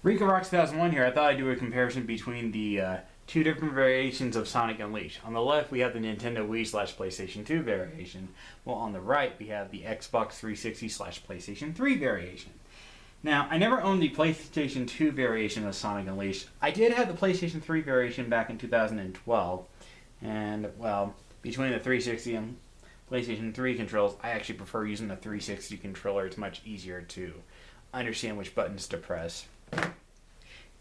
Rico Rock 2001 here. I thought I'd do a comparison between the two different variations of Sonic Unleashed. On the left, we have the Nintendo Wii / PlayStation 2 variation, while on the right, we have the Xbox 360 / PlayStation 3 variation. Now, I never owned the PlayStation 2 variation of Sonic Unleashed. I did have the PlayStation 3 variation back in 2012, and, well, between the 360 and PlayStation 3 controls, I actually prefer using the 360 controller. It's much easier to understand which buttons to press.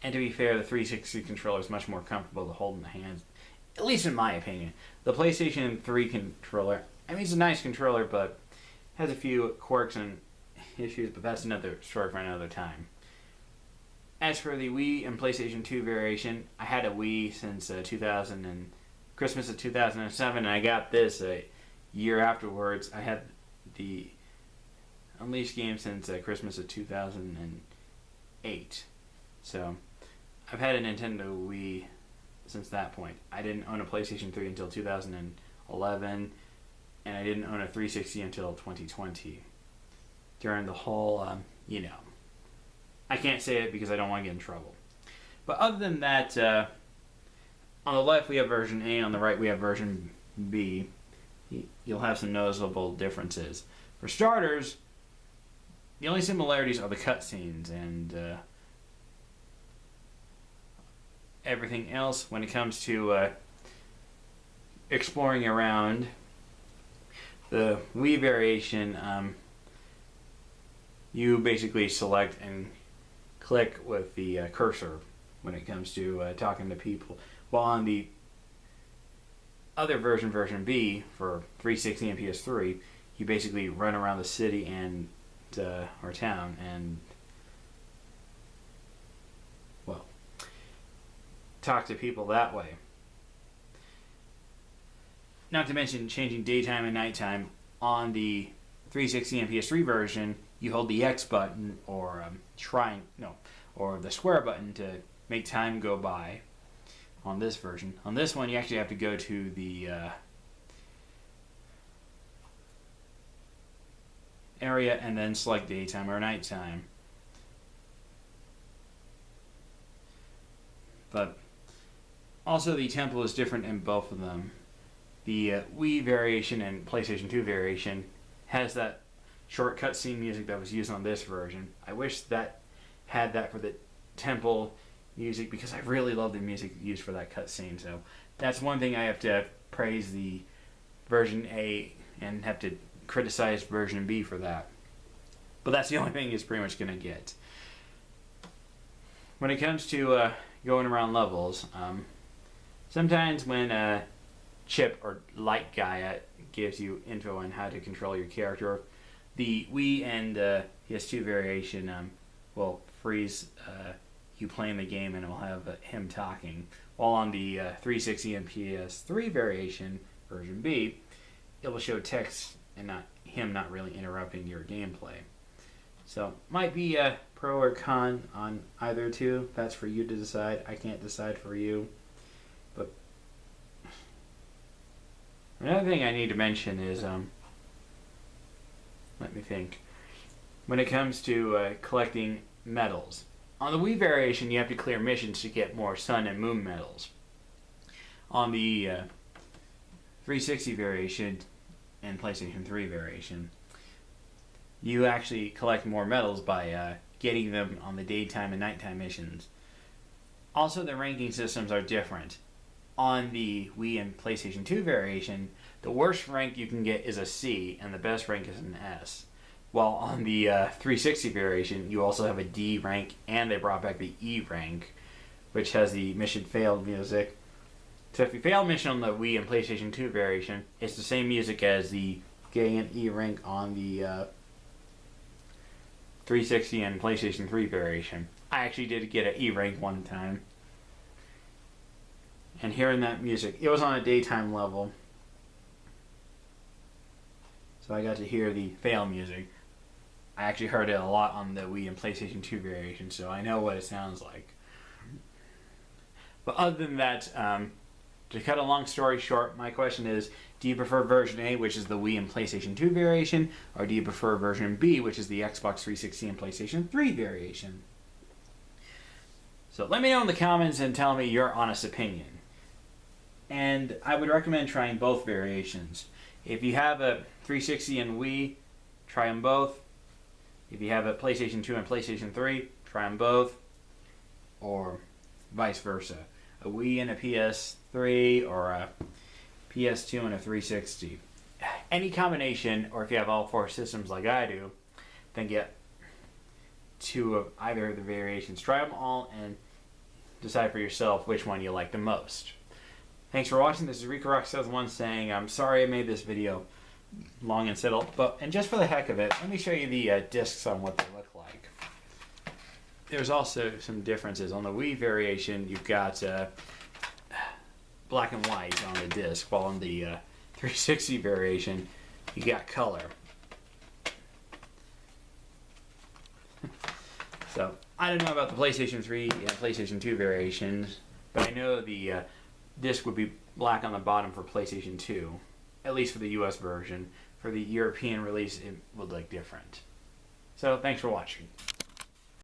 And to be fair, the 360 controller is much more comfortable to hold in the hands, at least in my opinion. The PlayStation 3 controller, I mean, it's a nice controller, but has a few quirks and issues, but that's another story for another time. As for the Wii and PlayStation 2 variation, I had a Wii since Christmas of 2007, and I got this a year afterwards. I had the Unleashed game since Christmas of 2008. So, I've had a Nintendo Wii since that point. I didn't own a PlayStation 3 until 2011, and I didn't own a 360 until 2020. During the whole, I can't say it because I don't want to get in trouble. But other than that, on the left we have version A, on the right we have version B. You'll have some noticeable differences. For starters, the only similarities are the cutscenes, and everything else when it comes to exploring around. The Wii variation, you basically select and click with the cursor when it comes to talking to people. While on the other version, version B, for 360 and PS3, you basically run around the city and or town and, well, talk to people that way. Not to mention changing daytime and nighttime. On the 360 and PS3 version, you hold the X button or or the square button to make time go by. On this version, on this one, you actually have to go to the area and then select daytime or nighttime. But also, the tempo is different in both of them. The Wii variation and PlayStation 2 variation has that short cutscene music that was used on this version. I wish that had that for the tempo music because I really love the music used for that cutscene. So that's one thing I have to praise the version A and have to criticize version B for that. But that's the only thing it's pretty much going to get. When it comes to going around levels, sometimes when Chip or Light Guy gives you info on how to control your character, the Wii and PS2 variation will freeze you playing the game and it will have him talking. While on the 360 and PS3 variation, version B, it will show text and not really interrupting your gameplay. So, might be a pro or con on either two. That's for you to decide. I can't decide for you. But another thing I need to mention is, let me think. When it comes to collecting medals, on the Wii variation, you have to clear missions to get more Sun and Moon medals. On the 360 variation and PlayStation 3 variation, you actually collect more medals by getting them on the daytime and nighttime missions. Also, the ranking systems are different. On the Wii and PlayStation 2 variation, the worst rank you can get is a C, and the best rank is an S. While on the 360 variation, you also have a D rank, and they brought back the E rank, which has the mission failed music. So if you fail a mission on the Wii and PlayStation 2 variation, it's the same music as the getting an E rank on the 360 and PlayStation 3 variation. I actually did get an E rank one time. And hearing that music, it was on a daytime level, so I got to hear the fail music. I actually heard it a lot on the Wii and PlayStation 2 variation, so I know what it sounds like. But other than that, to cut a long story short, my question is, do you prefer version A, which is the Wii and PlayStation 2 variation, or do you prefer version B, which is the Xbox 360 and PlayStation 3 variation? So let me know in the comments and tell me your honest opinion. And I would recommend trying both variations. If you have a 360 and Wii, try them both. If you have a PlayStation 2 and PlayStation 3, try them both. Or vice versa. A Wii and a PS3, or a PS2 and a 360. Any combination, or if you have all four systems like I do, then get two of either of the variations. Try them all and decide for yourself which one you like the most. Thanks for watching. This is RicoRock71 saying I'm sorry I made this video long and settled, and just for the heck of it, let me show you the discs on what they look like. There's also some differences. On the Wii variation, you've got black and white on the disc, while on the 360 variation, you got color. So, I don't know about the PlayStation 3 and PlayStation 2 variations, but I know the disc would be black on the bottom for PlayStation 2, at least for the US version. For the European release, it would look different. So, thanks for watching.